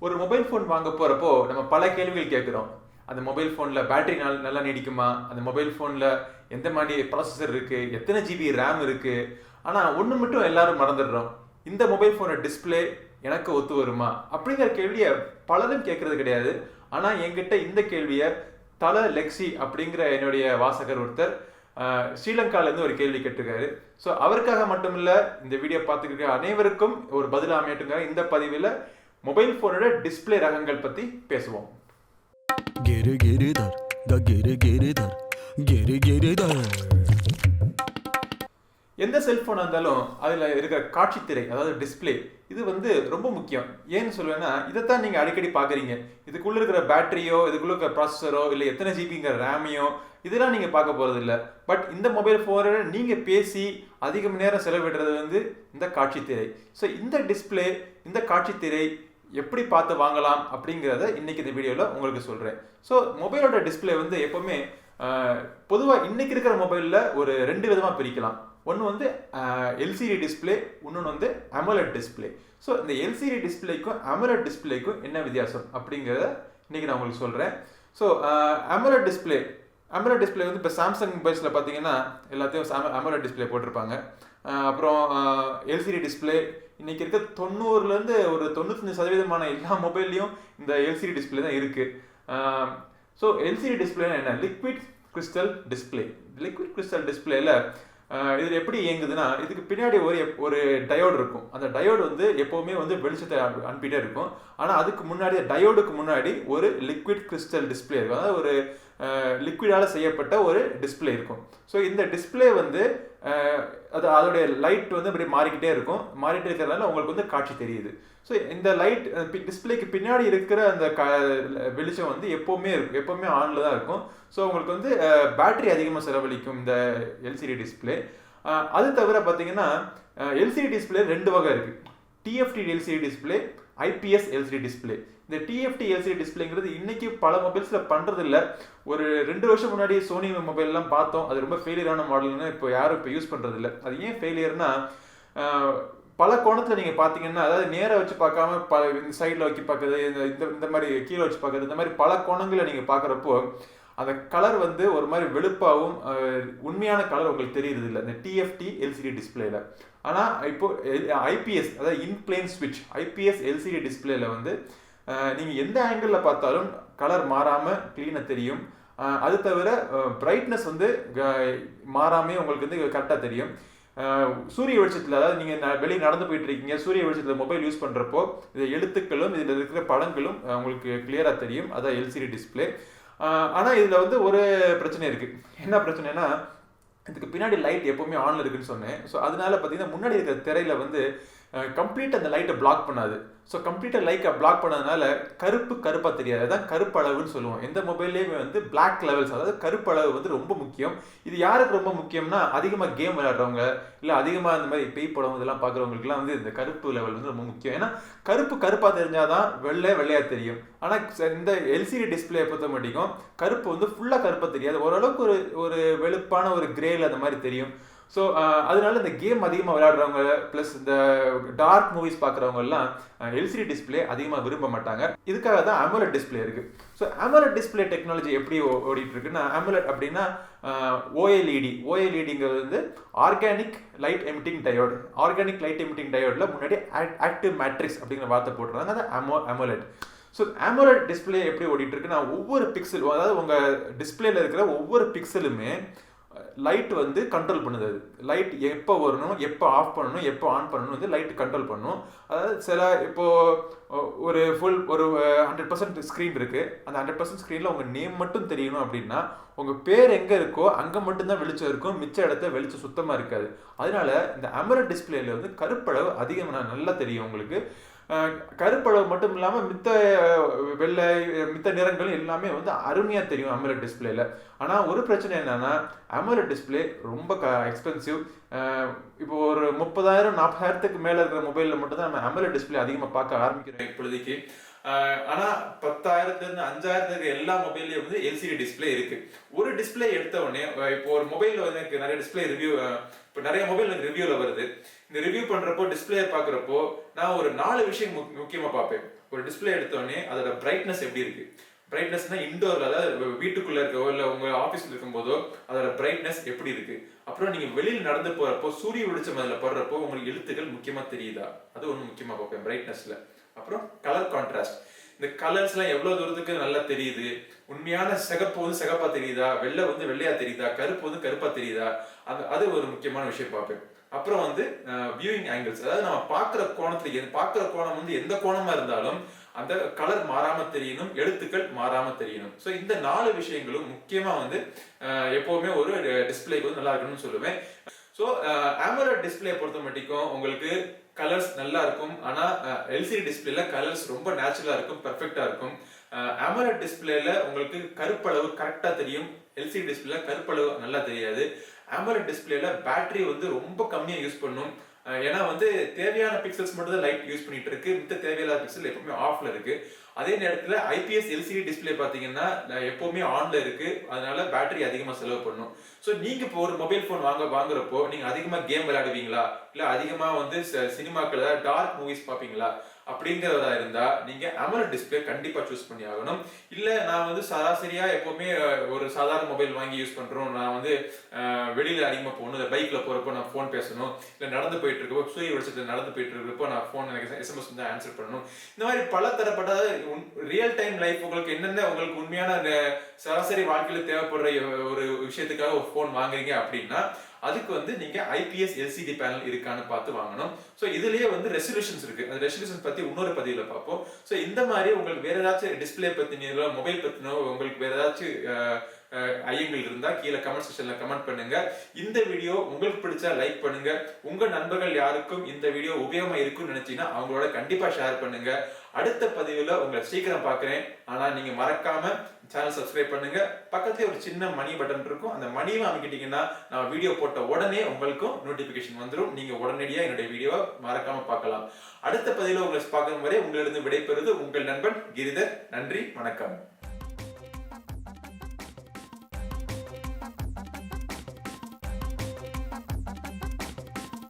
ஒரு mobile phone வாங்க போறப்போ நம்ம பல கேள்விகள் கேட்குறோம். அந்த மொபைல் ஃபோன்ல பேட்டரி நல்லா நீடிக்குமா? அந்த மொபைல் ஃபோன்ல எந்த மாதிரி ப்ராசஸர் இருக்கு? எத்தனை ஜிபி ரேம் இருக்கு? ஆனா ஒண்ணு மட்டும் எல்லாரும் மறந்துடுறோம். இந்த மொபைல் ஃபோனோட டிஸ்ப்ளே எனக்கு ஒத்து வருமா? அப்படிங்கிற கேள்விய பலரும் கேட்கறது கிடையாது. ஆனா என்கிட்ட இந்த கேள்விய தல லெக்ஸி அப்படிங்கிற என்னுடைய வாசகர் ஒருத்தர் ஸ்ரீலங்கால இருந்து ஒரு கேள்வி கேட்டிருக்காரு. ஸோ அவருக்காக மட்டும் இல்ல, இந்த வீடியோ பார்த்துக்கிற அனைவருக்கும் ஒரு பதில் அமையட்டுங்க. இந்த பதிவில் மொபைல் போனோட டிஸ்பிளே ரகங்கள் பத்தி பேசுவோம். எந்த செல்போனா இருந்தாலும் அதுல இருக்கிற காட்சி திரை, அதாவது டிஸ்பிளே, இது வந்து ரொம்ப முக்கியம். ஏன்னு சொல்லுவேன்னா, இதைத்தான் நீங்க அடிக்கடி பாக்குறீங்க. இதுக்குள்ள இருக்கிற பேட்டரியோ, இதுக்குள்ள இருக்கிற ப்ராசஸரோ, இல்ல எத்தனை ஜிபிங்கிற ரேமையோ, இதெல்லாம் நீங்க பார்க்க போறது இல்ல. பட் இந்த மொபைல் போனோட நீங்க பேசி அதிக நேரம் செலவிடுறது வந்து இந்த காட்சி திரை. ஸோ இந்த டிஸ்பிளே, இந்த காட்சி திரை எப்படி பார்த்து வாங்கலாம் அப்படிங்கிறத இன்னைக்கு இந்த வீடியோவில் உங்களுக்கு சொல்கிறேன். ஸோ மொபைலோட டிஸ்பிளே வந்து எப்போவுமே பொதுவாக இன்னைக்கு இருக்கிற மொபைலில் ஒரு ரெண்டு விதமாக பிரிக்கலாம். ஒன்று வந்து எல்சிடி டிஸ்பிளே, இன்னொன்று வந்து அமோலட் டிஸ்பிளே. ஸோ இந்த எல்சிடி டிஸ்பிளேக்கும் அமோலட் டிஸ்பிளேக்கும் என்ன வித்தியாசம் அப்படிங்கிறத இன்னைக்கு நான் உங்களுக்கு சொல்கிறேன். ஸோ அமோலட் டிஸ்பிளே வந்து இப்போ சாம்சங் மொபைல்ஸில் பார்த்தீங்கன்னா எல்லாத்தையும் அமோலட் டிஸ்பிளே போட்டிருப்பாங்க. அப்புறம் எல்சிடி டிஸ்பிளே இன்னைக்கு இருக்க 90% ஒரு 95% எல்லா மொபைல்லையும் இந்த எல்சிடி டிஸ்பிளே தான் இருக்கு. ஸோ எல்சிடி டிஸ்பிளே என்ன? Liquid crystal display. Liquid crystal டிஸ்பிளேல இது எப்படி இயங்குதுன்னா, இதுக்கு பின்னாடி ஒரு டயோடு இருக்கும். அந்த டயோடு வந்து எப்போவுமே வந்து வெளிச்சத்தை அனுப்பிட்டே இருக்கும். ஆனால் அதுக்கு முன்னாடி, டயோடுக்கு முன்னாடி ஒரு லிக்விட் கிறிஸ்டல் டிஸ்பிளே இருக்கும். அதாவது ஒரு லிக்விடால் செய்யப்பட்ட ஒரு டிஸ்பிளே இருக்கும். ஸோ இந்த டிஸ்பிளே வந்து அதோடைய லைட் வந்து அப்படி மாறிக்கிட்டே இருக்கும். மாறிட்டே இருக்கிறதுனால உங்களுக்கு வந்து காட்சி தெரியுது. ஸோ இந்த லைட் டிஸ்பிளேக்கு பின்னாடி இருக்கிற அந்த வெளிச்சம் வந்து எப்போவுமே ஆனில் தான் இருக்கும். ஸோ உங்களுக்கு வந்து பேட்டரி அதிகமாக செலவழிக்கும் இந்த எல்சிடி டிஸ்பிளே. அது தவிர பார்த்தீங்கன்னா எல்சிடி டிஸ்பிளே ரெண்டு வகை இருக்குது. TFT LCD display, IPS LCD display. இந்த டிஎஃப்டி எல்சிடி டிஸ்பிளேங்கிறது இன்னைக்கு பல மொபைல்ஸில் பண்ணுறது இல்லை. ஒரு 2 வருஷம் முன்னாடி சோனி மொபைல்லாம் பார்த்தோம். அது ரொம்ப ஃபெயிலியரான மாடல்னு இப்போ யாரும் இப்போ யூஸ் பண்ணுறது இல்லை. அது ஏன் ஃபெயிலியர்னா, பல கோணத்தில் நீங்கள் பார்த்தீங்கன்னா, அதாவது நேராக வச்சு பார்க்காம இந்த சைடில் வச்சு பார்க்குறது, இந்த மாதிரி கீழே வச்சு பார்க்குறது, இந்த மாதிரி பல கோணங்களை நீங்கள் பார்க்குறப்போ அந்த கலர் வந்து ஒரு மாதிரி வெளுப்பாகவும் உண்மையான கலர் உங்களுக்கு தெரியுறது இல்லை இந்த டிஎஃப்டி எல்சிடி டிஸ்பிளேல. ஆனால் இப்போ ஐபிஎஸ், அதாவது இன்பிளேன் ஸ்விட்ச் ஐபிஎஸ் எல்சிடி டிஸ்பிளேல வந்து நீங்கள் எந்த ஆங்கிளில் பார்த்தாலும் கலர் மாறாமல் க்ளீனாக தெரியும். அது தவிர பிரைட்னஸ் வந்து மாறாமே உங்களுக்கு வந்து கரெக்டாக தெரியும். சூரிய வெளிச்சத்தில், அதாவது நீங்கள் வெளியே நடந்து போயிட்டு இருக்கீங்க, சூரிய வெளிச்சத்தில் மொபைல் யூஸ் பண்ணுறப்போ இது எழுத்துக்களும் இதில் இருக்கிற படங்களும் உங்களுக்கு கிளியராக தெரியும். அதான் எல்சிடி டிஸ்பிளே. ஆனால் இதில் வந்து ஒரு பிரச்சனை இருக்குது. என்ன பிரச்சனைனா, இதுக்கு பின்னாடி லைட் எப்போவுமே ஆன்ல இருக்குன்னு சொன்னேன். ஸோ அதனால பார்த்தீங்கன்னா முன்னாடி இருக்கிற திரையில வந்து கம்ப்ளீட் அந்த லைட்டை பிளாக் பண்ணாது. ஸோ கம்ப்ளீட்டாக லைட்டை பிளாக் பண்ணதுனால கருப்பாக தெரியாது. அதான் கருப்பளவுன்னு சொல்லுவோம். எந்த மொபைல்லையுமே வந்து பிளாக் லெவல்ஸ், அதாவது கருப்பளவு வந்து ரொம்ப முக்கியம். இது யாருக்கு ரொம்ப முக்கியம்னா, அதிகமாக கேம் விளையாடுறவங்க, இல்லை அதிகமாக இந்த மாதிரி பேய் படம் இதெல்லாம் பார்க்குறவங்களுக்குலாம் வந்து இந்த கருப்பு லெவல் வந்து ரொம்ப முக்கியம். ஏன்னா கருப்பாக தெரிஞ்சாதான் வெள்ளையாக தெரியும். ஆனால் இந்த எல்சிடி டிஸ்பிளே பொறுத்த மாட்டேங்கும் கருப்பு வந்து ஃபுல்லாக கருப்பாக தெரியாது. ஓரளவுக்கு ஒரு வெளுப்பான ஒரு கிரேல அந்த மாதிரி தெரியும். ஸோ அதனால இந்த கேம் அதிகமாக விளையாடுறவங்க ப்ளஸ் இந்த டார்க் மூவிஸ் பார்க்குறவங்க எல்லாம் எல்சிடி டிஸ்பிளே அதிகமாக விரும்ப மாட்டாங்க. இதுக்காக தான் அமோலட் டிஸ்பிளே இருக்குது. ஸோ அமோலட் டிஸ்பிளே டெக்னாலஜி எப்படி ஓடிட்டு இருக்குன்னா, அமோலட் அப்படின்னா ஓஎல்இடிங்கிறது வந்து organic light emitting diode. Organic light emitting டயோடில் முன்னாடி ஆக்டிவ் மேட்ரிக்ஸ் அப்படிங்கிற வார்த்தை போட்டுருந்தாங்க. அது அமோலட். ஸோ அமோலட் டிஸ்பிளே எப்படி ஓடிட்டு இருக்குன்னா, ஒவ்வொரு பிக்சல், அதாவது உங்கள் டிஸ்பிளேல இருக்கிற ஒவ்வொரு பிக்சலுமே லைட் வந்து கண்ட்ரோல் பண்ணுது. அது லைட் எப்போ வரணும், எப்போ ஆஃப் பண்ணணும், எப்போ ஆன் பண்ணணும் வந்து லைட் கண்ட்ரோல் பண்ணணும். அதாவது இப்போ ஒரு 100% ஸ்க்ரீன் இருக்கு. அந்த 100% ஸ்க்ரீனில் உங்கள் நேம் மட்டும் தெரியணும் அப்படின்னா, உங்கள் பேர் எங்கே இருக்கோ அங்கே மட்டும்தான் வெளிச்சம் இருக்கும். மிச்ச இடத்த வெளிச்சம் சுத்தமாக இருக்காது. அதனால இந்த அமோலட் டிஸ்பிளேல வந்து கருப்பளவு அதிகமாக நல்லா தெரியும் உங்களுக்கு. கருப்பளவு மட்டும் இல்லாமல் மித்த நிறங்கள் எல்லாமே வந்து அருமையாக தெரியும் அமோலட் டிஸ்பிளேல. ஆனால் ஒரு பிரச்சனை என்னன்னா, அமோலட் டிஸ்பிளே ரொம்ப எக்ஸ்பென்சிவ். இப்போ ஒரு 30,000-40,000க்கு மேலே இருக்கிற மொபைலில் மட்டும் தான் நம்ம அமோலட் டிஸ்பிளே அதிகமாக பார்க்க ஆரம்பிக்கிறோம் இப்பொழுதைக்கு. ஆனா 10,000 5,000 எல்லா மொபைல்லையும் வந்து எல்சிடி டிஸ்பிளே இருக்கு. ஒரு டிஸ்பிளே எடுத்த உடனே, இப்போ ஒரு மொபைல்ல வந்து எனக்கு நிறைய டிஸ்பிளே ரிவ்யூ, இப்போ நிறைய மொபைல் எனக்கு ரிவ்யூல வருது. இந்த ரிவ்யூ பண்றப்போ டிஸ்பிளே பாக்குறப்போ நான் ஒரு 4 விஷயம் முக்கியமா பார்ப்பேன். ஒரு டிஸ்பிளே எடுத்தோடனே அதோட பிரைட்னஸ் எப்படி இருக்கு, பிரைட்னஸ்னா இண்டோர்ல, அதாவது வீட்டுக்குள்ள இருக்கோ இல்ல உங்க ஆபீஸ்ல இருக்கும்போதோ அதோட பிரைட்னஸ் எப்படி இருக்கு. அப்புறம் நீங்க வெளியில நடந்து போறப்போ சூரிய வெளிச்சம் அதுல படுறப்போ உங்களுக்கு எழுத்துக்கள் முக்கியமா தெரியுதா, அது ஒண்ணு முக்கியமா பார்ப்பேன் பிரைட்னஸ்ல. அப்புறம் கலர் கான்ட்ராஸ்ட், இந்த கலர்ஸ் எல்லாம் எவ்வளவு தூரத்துக்கு நல்லா தெரியுது, உண்மையான சிகப்பு வந்து சிகப்பா தெரியுதா, வெள்ளை வந்து வெள்ளையா தெரியுதா, கருப்பு வந்து கருப்பா தெரியுதா, அது ஒரு முக்கியமான விஷயம் பார்ப்பேன். அப்புறம் வந்து வியூயிங் ஆங்கிள்ஸ், அதாவது நம்ம பார்க்குற கோணத்துல பார்க்குற கோணம் வந்து எந்த கோணமா இருந்தாலும் அந்த கலர் மாறாம தெரியணும், எழுத்துக்கள் மாறாம தெரியணும். ஸோ இந்த 4 விஷயங்களும் முக்கியமா வந்து எப்பவுமே ஒரு டிஸ்பிளேக்கு வந்து நல்லா இருக்கணும்னு சொல்லுவேன். ஸோ AMOLED டிஸ்பிளே பொறுத்த மட்டும் உங்களுக்கு கலர்ஸ் நல்லா இருக்கும். ஆனா எல்சிடி டிஸ்பிளேல கலர்ஸ் ரொம்ப நேச்சுரலா இருக்கும், பெர்ஃபெக்டா இருக்கும். AMOLED டிஸ்பிளேல உங்களுக்கு கருப்பளவு கரெக்டா தெரியும், எல்சிடி டிஸ்பிளேல கருப்பளவு நல்லா தெரியாது. AMOLED டிஸ்பிளேல பேட்டரி வந்து ரொம்ப கம்மியா யூஸ் பண்ணும். ஏன்னா வந்து தேவையான பிக்சல்ஸ் மட்டும் தான் லைட் யூஸ் பண்ணிட்டு இருக்கு, மித்த தேவையில்லாத பிக்சல் எப்பவுமே ஆஃப்ல இருக்கு. அதே நேரத்துல IPS LCD டிஸ்பிளே பாத்தீங்கன்னா எப்பவுமே ஆன்ல இருக்கு, அதனால பேட்டரி அதிகமா செலவு பண்ணும். ஸோ நீங்க இப்போ ஒரு மொபைல் போன் வாங்குறப்போ நீங்க அதிகமா கேம் விளையாடுவீங்களா, இல்ல அதிகமா வந்து சினிமாக்கள் டார்க் மூவிஸ் பாப்பீங்களா அப்படிங்கிறதா இருந்தா நீங்க AMOLED டிஸ்பிளே கண்டிப்பா சூஸ் பண்ணி ஆகணும். இல்ல நான் வந்து சராசரியா எப்பவுமே ஒரு சாதாரண மொபைல் வாங்கி யூஸ் பண்றோம், நான் வந்து வெளியில அதிகமா போகணும், பைக்ல போறப்போ நான் போன் பேசணும், இல்ல நடந்து போயிட்டு இருக்கப்போ சூரிய வெளிச்சத்துல நடந்து போயிட்டு இருக்கப்போ நான் போன் எனக்கு SMS வந்து ஆன்சர் பண்ணணும், இந்த மாதிரி பல தரப்பட்ட ரியல் டைம் லைஃப் உங்களுக்கு என்னென்ன உங்களுக்கு உண்மையான சராசரி வாழ்க்கையில தேவைப்படுற ஒரு விஷயத்துக்காக ஒரு போன் வாங்குறீங்க அப்படின்னா அதுக்கு வந்து நீங்க IPS LCD பேனல் இருக்கான்னு பார்த்து வாங்கணும். ஸோ இதுலயே வந்து ரெசல்யூஷன்ஸ் இருக்கு, அந்த ரெசல்யூஷன் பத்தி இன்னொரு பதிவுல பார்ப்போம். ஸோ இந்த மாதிரி உங்களுக்கு வேற ஏதாச்சும் டிஸ்பிளே பத்தினோ மொபைல் பத்தினோ உங்களுக்கு வேற ஏதாச்சும் ஐயங்கள் இருந்தா கீழே கமெண்ட் செக்ஷன்ல கமெண்ட் பண்ணுங்க. இந்த வீடியோ உங்களுக்கு பிடிச்சா லைக் பண்ணுங்க. உங்க நண்பர்கள் யாருக்கும் இந்த வீடியோ உபயோகமா இருக்குன்னு நினைச்சீங்கன்னா அவங்களோட கண்டிப்பா ஷேர் பண்ணுங்க. அடுத்த பதிவுல உங்களை சீக்கிரம் பார்க்கிறேன். ஆனா நீங்க மறக்காம சேனல் சப்ஸ்கிரைப் பண்ணுங்க. பக்கத்துலயே ஒரு சின்ன மணி பட்டன் இருக்கும், அந்த மணியை அமைக்கிட்டீங்கன்னா நான் வீடியோ போட்ட உடனே உங்களுக்கும் நோட்டிபிகேஷன் வந்துடும், நீங்க உடனடியா என்னுடைய வீடியோவை மறக்காம பார்க்கலாம். அடுத்த பதிவுல உங்களை பார்க்கும் வரை உங்களிடம் விடைபெறுவது உங்கள் நண்பன் கிரிதர். நன்றி, வணக்கம்.